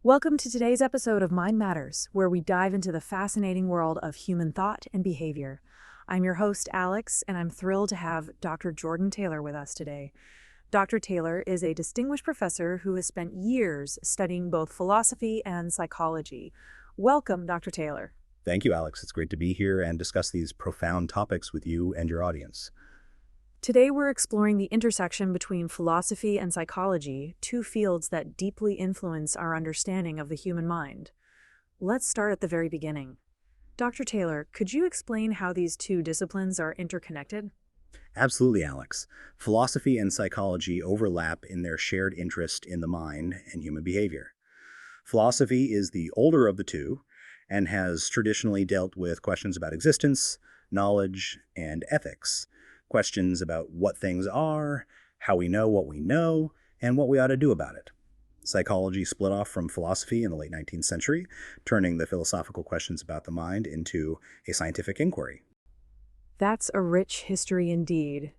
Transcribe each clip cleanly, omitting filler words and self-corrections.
Welcome to today's episode of Mind Matters, where we dive into the fascinating world of human thought and behavior. I'm your host, Alex, and I'm thrilled to have Dr. Jordan Taylor with us today. Dr. Taylor is a distinguished professor who has spent years studying both philosophy and psychology. Welcome, Dr. Taylor. Thank you, Alex. It's great to be here and discuss these profound topics with you and your audience. Today, we're exploring the intersection between philosophy and psychology, two fields that deeply influence our understanding of the human mind. Let's start at the very beginning. Dr. Taylor, could you explain how these two disciplines are interconnected? Absolutely, Alex. Philosophy and psychology overlap in their shared interest in the mind and human behavior. Philosophy is the older of the two and has traditionally dealt with questions about existence, knowledge, and ethics. Questions about what things are, how we know what we know, and what we ought to do about it. Psychology split off from philosophy in the late 19th century, turning the philosophical questions about the mind into a scientific inquiry. That's a rich history indeed.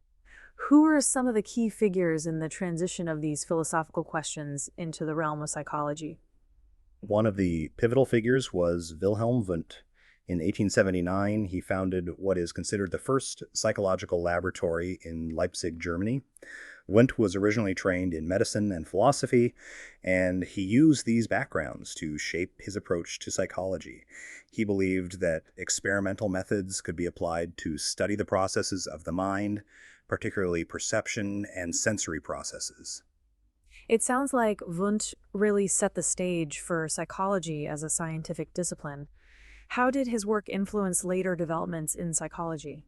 Who are some of the key figures in the transition of these philosophical questions into the realm of psychology? One of the pivotal figures was Wilhelm Wundt. In 1879, he founded what is considered the first psychological laboratory in Leipzig, Germany. Wundt was originally trained in medicine and philosophy, and he used these backgrounds to shape his approach to psychology. He believed that experimental methods could be applied to study the processes of the mind, particularly perception and sensory processes. It sounds like Wundt really set the stage for psychology as a scientific discipline. How did his work influence later developments in psychology?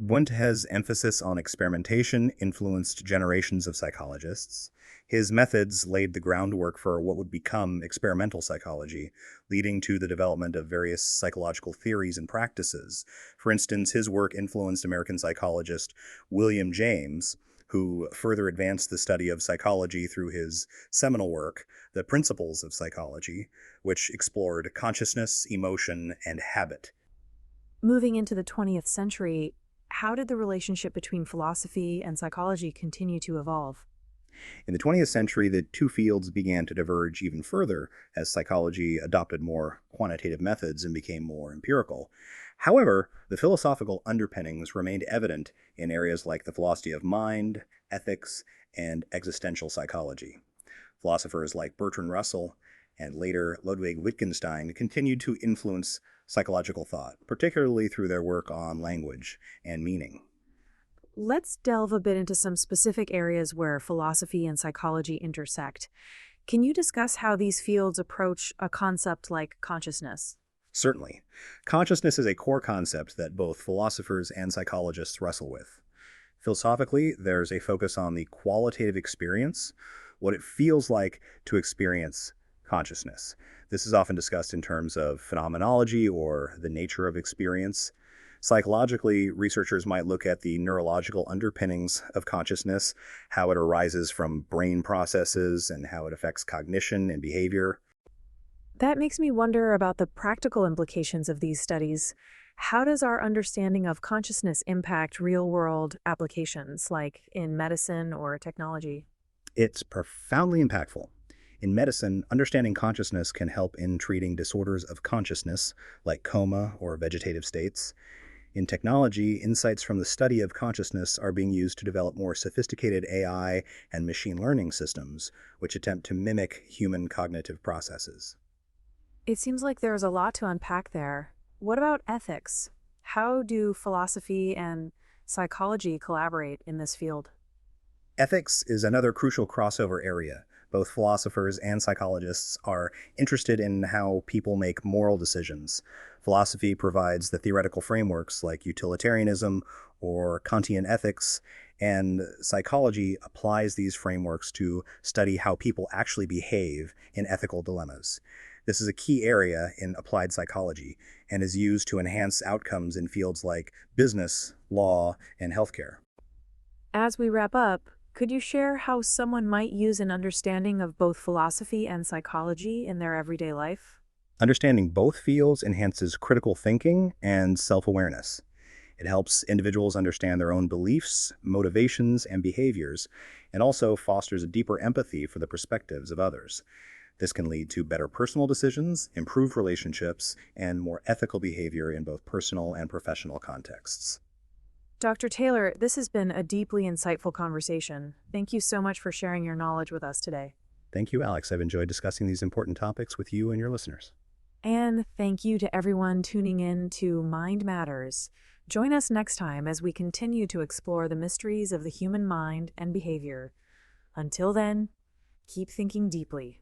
Wundt's emphasis on experimentation influenced generations of psychologists. His methods laid the groundwork for what would become experimental psychology, leading to the development of various psychological theories and practices. For instance, his work influenced American psychologist William James, who further advanced the study of psychology through his seminal work, The Principles of Psychology, which explored consciousness, emotion, and habit. Moving into the 20th century, how did the relationship between philosophy and psychology continue to evolve? In the 20th century, the two fields began to diverge even further as psychology adopted more quantitative methods and became more empirical. However, the philosophical underpinnings remained evident in areas like the philosophy of mind, ethics, and existential psychology. Philosophers like Bertrand Russell and later Ludwig Wittgenstein continued to influence psychological thought, particularly through their work on language and meaning. Let's delve a bit into some specific areas where philosophy and psychology intersect. Can you discuss how these fields approach a concept like consciousness? Certainly. Consciousness is a core concept that both philosophers and psychologists wrestle with. Philosophically, there's a focus on the qualitative experience, what it feels like to experience consciousness. This is often discussed in terms of phenomenology or the nature of experience. Psychologically, researchers might look at the neurological underpinnings of consciousness, how it arises from brain processes, and how it affects cognition and behavior. That makes me wonder about the practical implications of these studies. How does our understanding of consciousness impact real-world applications, like in medicine or technology? It's profoundly impactful. In medicine, understanding consciousness can help in treating disorders of consciousness, like coma or vegetative states. In technology, insights from the study of consciousness are being used to develop more sophisticated AI and machine learning systems, which attempt to mimic human cognitive processes. It seems like there's a lot to unpack there. What about ethics? How do philosophy and psychology collaborate in this field? Ethics is another crucial crossover area. Both philosophers and psychologists are interested in how people make moral decisions. Philosophy provides the theoretical frameworks like utilitarianism or Kantian ethics, and psychology applies these frameworks to study how people actually behave in ethical dilemmas. This is a key area in applied psychology and is used to enhance outcomes in fields like business, law, and healthcare. As we wrap up, could you share how someone might use an understanding of both philosophy and psychology in their everyday life? Understanding both fields enhances critical thinking and self-awareness. It helps individuals understand their own beliefs, motivations, and behaviors, and also fosters a deeper empathy for the perspectives of others. This can lead to better personal decisions, improved relationships, and more ethical behavior in both personal and professional contexts. Dr. Taylor, this has been a deeply insightful conversation. Thank you so much for sharing your knowledge with us today. Thank you, Alex. I've enjoyed discussing these important topics with you and your listeners. And thank you to everyone tuning in to Mind Matters. Join us next time as we continue to explore the mysteries of the human mind and behavior. Until then, keep thinking deeply.